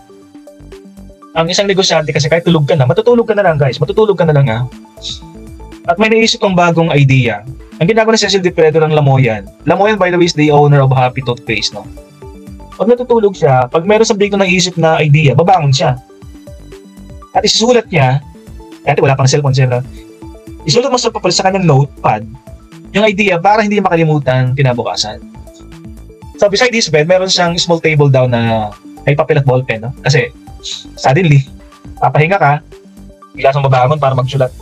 Ang isang negosyante kasi kahit tulog ka na, matutulog ka na lang guys. Matutulog ka na lang at may naisip kang bagong idea, ang ginagawa ni Cecil Di Pedro ng Lamoyan. Lamoyan, by the way, is the owner of Happy Toothpaste, no? Pag natutulog siya, pag meron sa biglang naisip na idea, babangon siya. At isusulat niya, dati wala pang cellphone siya, isulat mo sa papel sa kanyang notepad, yung idea para hindi makalimutan kinabukasan. So beside this bed, meron siyang small table down na may papel at ballpen, no? Kasi suddenly, papahinga ka, bigla kang babangon para magsulat.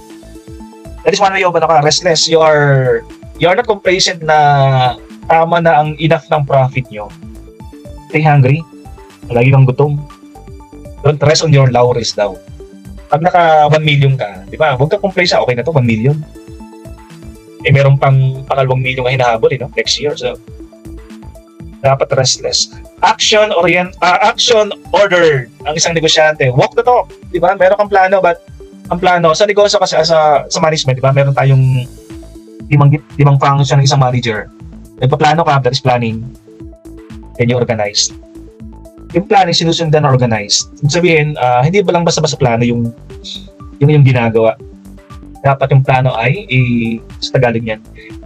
That is one way of restless. You are not complacent na tama na ang enough ng profit nyo. Stay hungry. Lagi kang gutom. Don't rest on your laurels daw. Pag naka 1 million ka, di ba? Huwag ka complacent. Okay na to, 1 million. Eh, meron pang pangalawang million na hinahabol, no? Next year. So, dapat restless. Action ordered ang isang negosyante. Walk the talk. Di ba? Meron kang plano, but ang plano sa negosyo kasi sa management, di ba? Meron tayong limang function ng isang manager. Nagpaplano ka, that is planning. Then you organize. Yung planning, sinusundan na organized. Ibig sabihin, hindi ba lang basta-basta plano yung ginagawa. Dapat yung plano ay, sa Tagalog yan,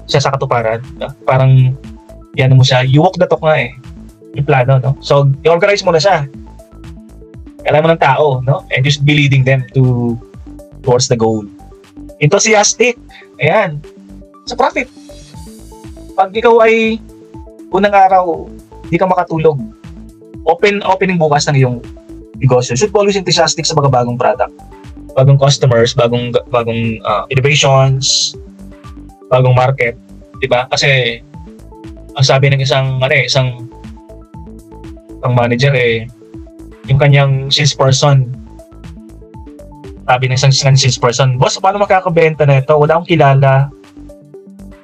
siya sa katuparan. Parang, yan mo siya, you walk the talk nga yung plano, no? So, i-organize mo na siya. Kailangan mo ng tao, no? And just be leading them towards the goal. Enthusiastic. Ayan. Sa profit. Pag ikaw ay unang araw, hindi ka makatulog. Opening bukas ng iyong negosyo. Should be always enthusiastic sa mga bagong product. Bagong customers, bagong innovations, bagong market. Diba? Kasi, ang sabi ng isang manager yung kanyang salesperson, sabi ng isang salesperson, boss, paano makakabenta na ito? Wala akong kilala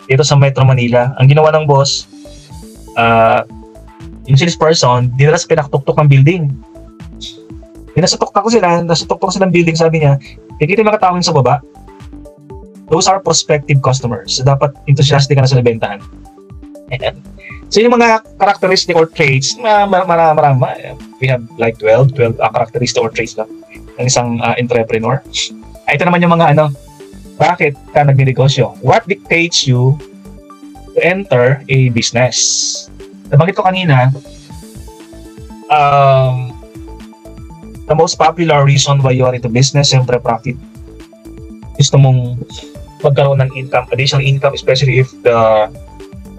dito sa Metro Manila. Ang ginawa ng boss, yung salesperson, dinala sa pinaktuktok ng building. Nasa tuktok silang building, sabi niya, kikita yung mga tao sa baba. Those are prospective customers. So, dapat enthusiastic ka na sa nabentahan. So, yung mga characteristic or traits, marami. We have like 12 characteristic or traits lang ng isang entrepreneur. Ito naman yung mga bakit ka nagnegosyo? What dictates you to enter a business? Nabanggit ko kanina, the most popular reason why you are into business, siyempre profit. Gusto mong magkaroon ng income, additional income, especially if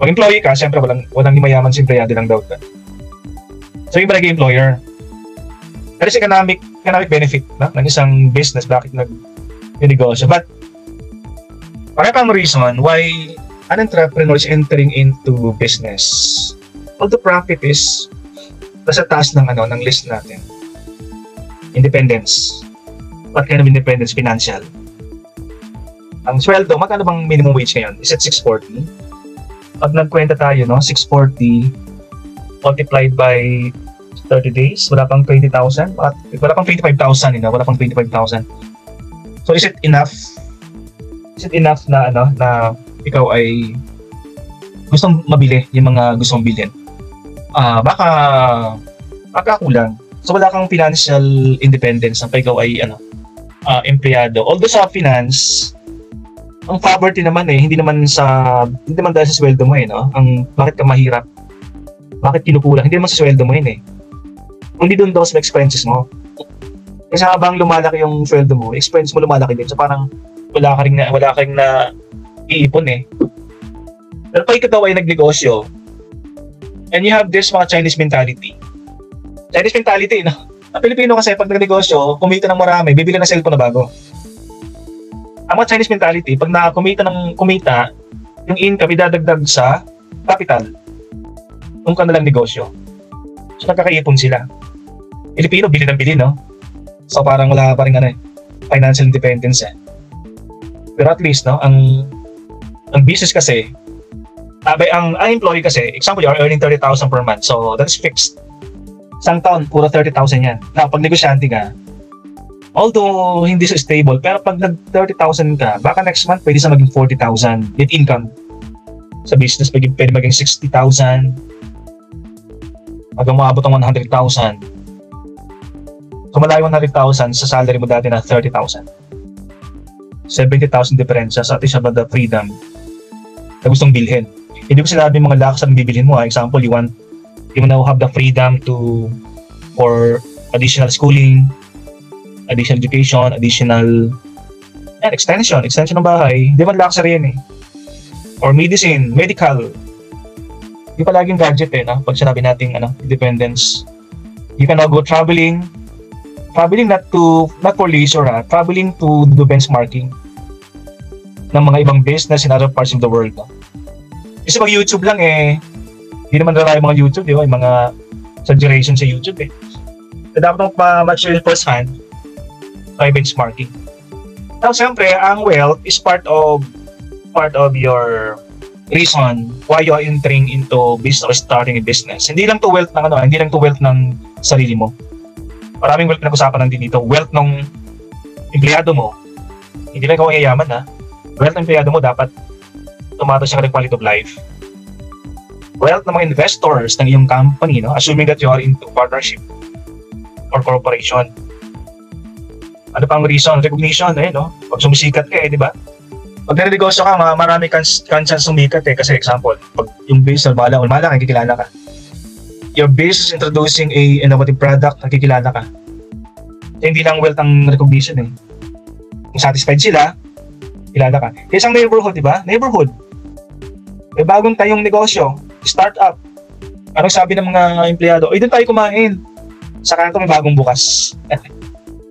mag-employee ka, siyempre walang mayaman sa empleyado lang daw ka. So yung nag-employer, that is economic benefit ng isang business, bakit nag-negosyo. But pang reason why an entrepreneur is entering into business, all the profit is nasa taas ng list natin. Independence. What kind of independence? Financial. Ang sweldo, magkano bang minimum wage ngayon? Is it 640? Pag nagkwenta tayo, 640 multiplied by 30 days, wala pang 20,000, wala pang 25,000, wala pang 25,000. So is it enough? Is it enough na na ikaw ay gustong mabili yung mga gustong bilhin? Baka kulang. So wala kang financial independence ang ikaw ay empleyado. Although sa finance, ang poverty naman hindi naman dahil sa sweldo mo no? Ang bakit ka mahirap? Bakit kinukulang? Hindi naman sa sweldo mo Hindi doon daw sa expenses mo. Kasi habang lumalaki yung sweldo mo, expense mo lumalaki din. So parang wala ka ring na iipon Pero pag ikaw ay nagnegosyo, and you have this mga Chinese mentality. Ang Pilipino kasi pag nagnegosyo, kumita ng marami, bibili ng cellphone na bago. Ang mga Chinese mentality, pag kumita, yung income idadagdag sa capital. Kung kanilang negosyo. So nagkakaipon sila. Pilipino, bili ng bili, no? So parang wala pa rin financial independence Pero at least, ang business kasi, ang employee kasi, example, you are earning 30,000 per month. So that's fixed. Isang taon, puro 30,000 yan. Now, pag negosyante ka, although hindi so stable, pero pag nag-30,000 ka, baka next month pwede sa maging 40,000 net income. Sa business, pwede maging 60,000. Hanggang maabot ang 100,000. So malayo 100,000 sa salary mo dati na 30,000. 70,000 diferensya sa ating about the freedom na gustong bilhin. Hindi ko sinabi mga lakas ang bibilhin mo. Example, you now have the freedom for additional schooling, additional education, additional extension ng bahay. Hindi man luxury yan eh. Or medicine, medical. Hindi pa laging gadget eh, no? Pag sinabi natin independence. You can now go traveling not for leisure, traveling to do benchmarking ng mga ibang business in other parts of the world. No? Kasi pag YouTube lang eh, hindi naman na mga YouTube, di ba? Yung mga suggestion sa YouTube eh. So, dapat mong ma-share first hand by benchmarking. Now, siyempre, ang wealth is part of your reason why you are entering into business or starting a business. Hindi lang to wealth ng sarili mo. Maraming wealth pinag-usapan din dito. Wealth ng empleyado mo. Hindi lang ikaw ang yayaman ha. Wealth ng empleyado mo dapat tumato siya ng quality of life. Wealth ng mga investors ng iyong company, no? Assuming that you are into partnership or corporation. Ano pang reason? Recognition, no? Pag sumisikat ka di ba? Pag nare-negosyo ka, marami kang chance sumikat kasi example, pag yung business malaki, nakikilala ka. Your business is introducing a innovative product, nakikilala ka. So, hindi lang wealth ang recognition Kung satisfied sila, kilala ka. Kaya isang neighborhood, di ba? Neighborhood. May bagong tayong negosyo, startup. Anong sabi ng mga empleyado? Doon tayo kumain. Sa kanto may bagong bukas.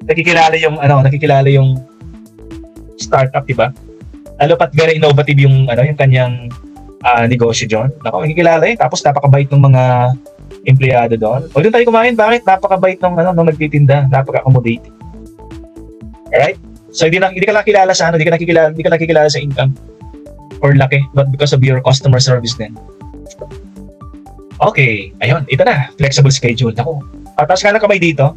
nakikilala yung startup, di ba? Lalo pat very innovative yung kanyang negosyo doon. Nako, nakikilala Tapos napakabait ng mga empleyado doon. O doon tayo kumain, bakit? Napakabait ng nagtitinda, napaka-accommodating. Alright? So hindi ka nakikilala sa hindi ka nakikilala sa income or laki, but because of your customer service din. Okay, ayun, ito na, flexible schedule. Ako, tatas ka na kamay dito.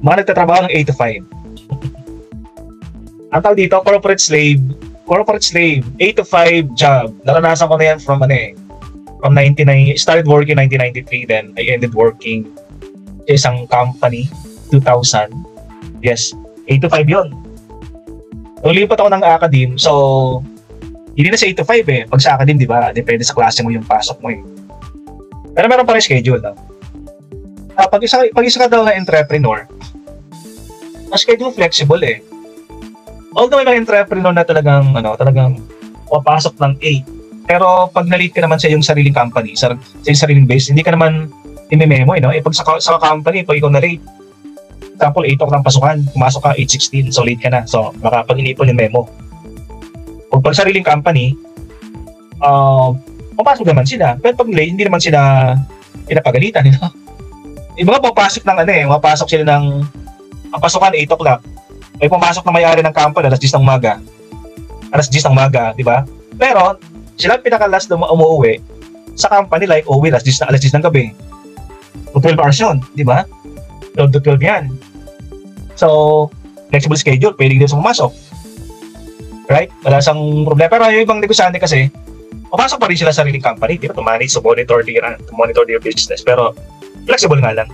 Mga nagtatrabaho ng 8 to 5. Ang tawag dito, corporate slave, 8 to 5 job. Naranasan ko na yan from 99, started working 1993, then I ended working sa isang company 2000. Yes, 8 to 5 yun. Lulipat ako ng academe, so hindi na sa 8 to 5 Pag sa academe, di ba, depende sa klase mo yung pasok mo Pero meron pa rin schedule. Pag isa ka daw na entrepreneur, schedule flexible Although may mga entrepreneur na talagang papasok ng 8. Pero pag na-late ka naman sa iyong sariling company, sa iyong sariling base, hindi ka naman i-memo pag sa company, pag ikaw na-late, example, 8 o'clock ng pasukan, pumasok ka 8:16, so late ka na. So, makapag-inipon yung memo. Pag sariling company, papasok naman sila. Pero pag late, hindi naman sila pinapagalitan. Yung mga papasok papasok sila ng ang pasukan 8 o'clock. May pumasok na may-ari ng company alas 10 ng umaga. Di ba? Pero, sila pinaka-last na umuwi sa company like uwi alas 10 ng gabi. 12 hours yun, di ba? 12 to 12 yan. So, flexible schedule, pwede din sa pumasok. Right? Wala sang problema. Pero yung ibang negosyante kasi, pumasok pa rin sila sa sariling company, di ba? To manage, to monitor their business. Pero, flexible nga lang.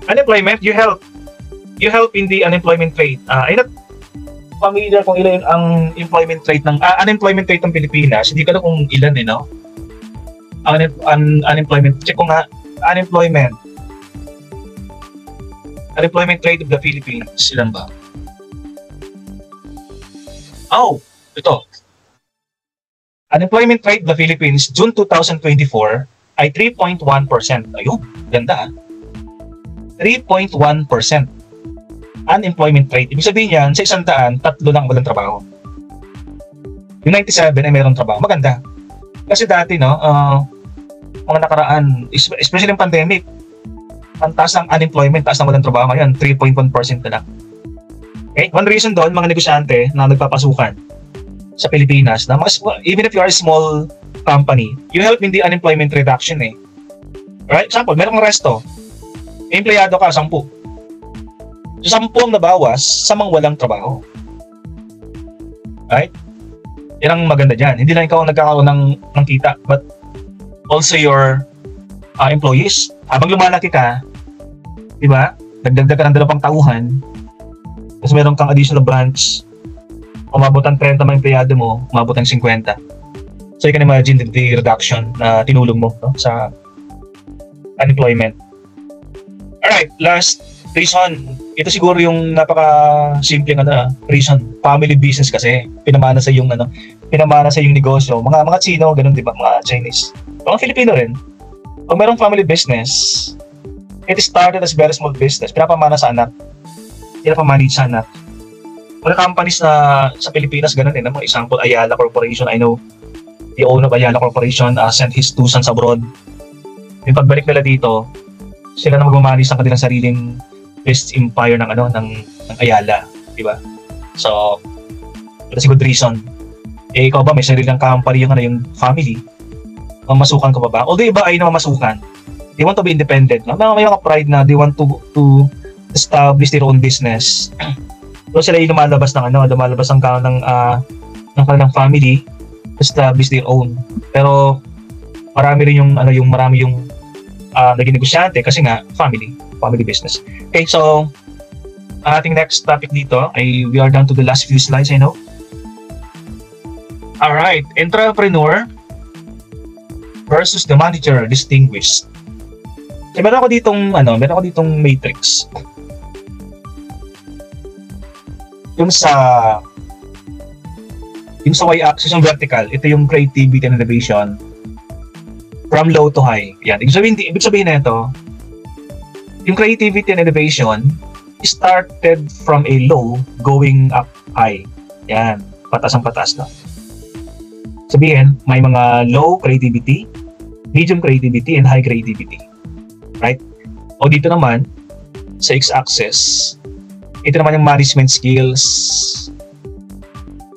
Unemployment, you help in the unemployment rate. I'm not familiar kung ilan ang unemployment rate ng Pilipinas. Hindi ko alam kung ilan no? Unemployment. Check ko nga. Unemployment rate of the Philippines. Ilan ba? Oh, ito. Unemployment rate of the Philippines, June 2024, ay 3.1%. Ayun, ganda 3.1%. Unemployment rate. Ibig sabihin yan, sa 100, 3 lang walang trabaho. Yung 97 ay mayroong trabaho. Maganda. Kasi dati, mga nakaraan, especially yung pandemic, ang taas ng unemployment, taas ng walang trabaho ngayon, 3.1% na lang. Okay? One reason doon, mga negosyante na nagpapasukan sa Pilipinas, na even if you are a small company, you help in the unemployment reduction Right? Example, merong resto. Empleyado ka, 10. So, 10 ang nabawas sa mga walang trabaho. Right? Yan ang maganda dyan. Hindi lang ikaw ang nagkakaroon ng kita, but also your employees. Habang lumalaki ka, di ba? Nagdagdag ka ng 2 tauhan, Tapos meron kang additional branch, umabot ang 30 mga empleyado mo, umabot ang 50. So you can imagine the reduction na tinulong mo, no, sa unemployment. Alright, last reason. Ito siguro yung napaka-simple reason. Family business kasi. Pinamana sa yung negosyo. Mga Chino, ganun, di ba? Mga Chinese. Mga Filipino rin. Pag merong family business, it started as very small business. Pinapamana sa anak. Pinapamanage sa anak. Mga companies na sa Pilipinas, ganun din. Mga example, Ayala Corporation. I know the owner of Ayala Corporation sent his two sons abroad. Yung pagbalik nila dito, sila na magmamanage ng kanilang sariling business empire ng Ayala, di ba? So, that's a good reason. Ikaw ba may sariling company yung family? Mamasukan ka ba? Although iba ay namamasukan, they want to be independent. No? May mga pride na they want to establish their own business. So sila yung lumalabas ng kanilang family to establish their own. Pero marami rin yung naging negosyante kasi nga family business. Okay, so ating next topic dito ay we are down to the last few slides, I know. All right, entrepreneur versus the manager distinguished. So meron ako ditong matrix. Yung sa y-axis, yung vertical, ito yung creativity and innovation. From low to high. Yan. Ibig sabihin na ito, yung creativity and innovation started from a low going up high. Yan. Patas ang patas, no? Sabihin, may mga low creativity, medium creativity, and high creativity. Right? O dito naman, sa x-axis, ito naman yung management skills,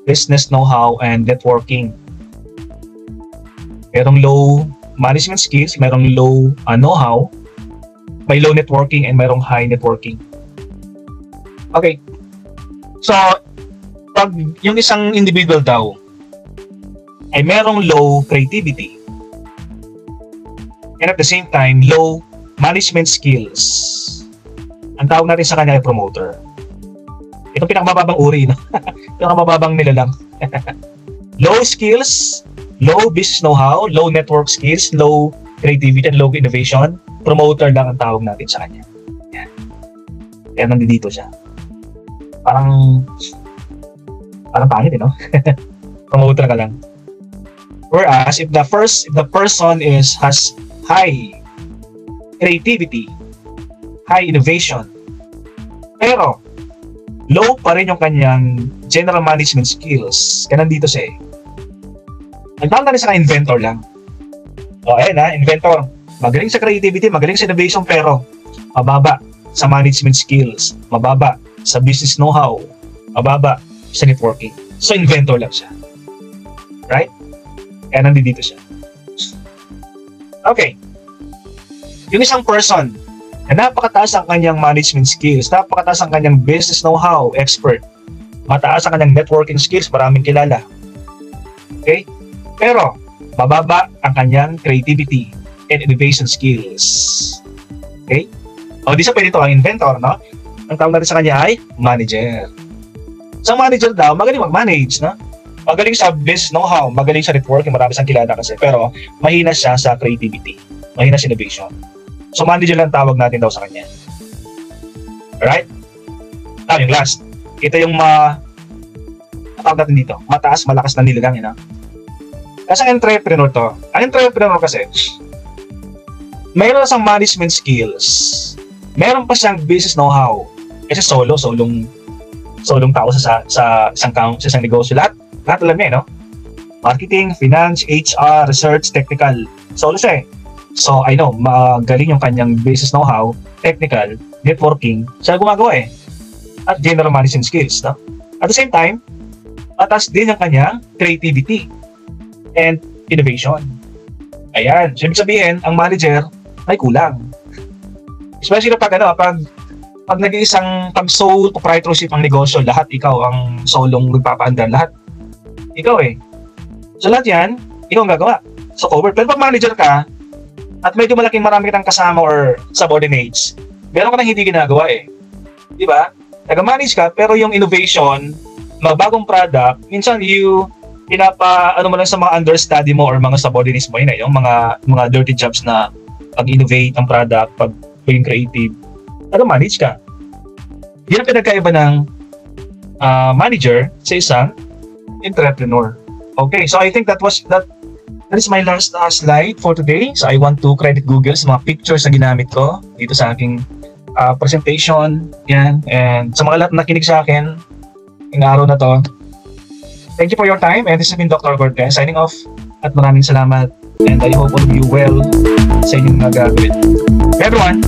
business know-how, and networking. Merong low management skills, merong low know-how, may low networking, and merong high networking. Okay. So, pag yung isang individual daw ay merong low creativity and at the same time, low management skills, ang tawag natin sa kanya ay promoter. Itong pinakamababang uri, no? Pinakamababang nila lang. Low skills, low business know-how, low network skills, low creativity, and low innovation, promoter lang ang tawag natin sa kanya. Yan. Kaya nandito siya. Parang pangit, no? Promoter ka lang. Whereas, if the person has high creativity, high innovation, pero low pa rin yung kanyang general management skills, kaya nandito siya eh. Ang tawag natin sa kanya, inventor lang. O, ayan ha, inventor. Magaling sa creativity, magaling sa innovation, pero mababa sa management skills, mababa sa business know-how, mababa sa networking. So, inventor lang siya. Right? Kaya nandito siya. Okay. Yung isang person na napakataas ang kanyang management skills, napakataas ang kanyang business know-how, expert, mataas ang kanyang networking skills, maraming kilala. Okay? Pero, mababa ang kanyang creativity and innovation skills. Okay? O, di sa pwede ito ang inventor, no? Ang tawag natin sa kanya ay manager. Sa manager daw, magaling mag-manage, no? Magaling sa business know-how, magaling sa networking, marami siyang kilala kasi, pero mahina siya sa creativity, mahina sa innovation. So, manager lang tawag natin daw sa kanya. Alright? Now, yung last. Ito yung tawag natin dito. Mataas, malakas na nilalang, yun, ha? Kasi ang entrepreneur to. Ang entrepreneur kasi, mayroon siyang management skills. Meron pa siyang business know-how. Kasi solong tao sa isang negosyo. Lahat alam niya, no? Marketing, finance, HR, research, technical. Solo siya eh. So, I know, magaling yung kanyang business know-how, technical, networking, siya gumagawa eh. At general management skills, no? At the same time, mataas din yung kanyang creativity and innovation. Ayan. So, ibig sabihin, ang manager ay kulang. Especially pag nag-iisang sole proprietorship ang negosyo, lahat ikaw ang solong magpapaandar, lahat. Ikaw eh. So, lahat yan, ikaw ang gagawa. So, covered. Pero pag manager ka, at medyo marami kitang kasama or subordinates, meron ka nang hindi ginagawa eh. Di ba? Taga-manage ka, pero yung innovation, mga bagong product, minsan ano mo lang sa mga understudy mo or mga subordinates mo, yun yung mga dirty jobs na pag-innovate ang product, pag maging creative, taga-manage ka. Yan ang pinagkaiba ng manager sa isang entrepreneur. Okay, so I think that is my last slide for today. So I want to credit Google sa mga pictures na ginamit ko dito sa aking presentation. Yan. And sa mga lahat na nakinig sa akin yung araw na to, thank you for your time. And this has been Dr. Cortez signing off. At maraming salamat. And I hope all of you well sa inyong gagawin. Everyone,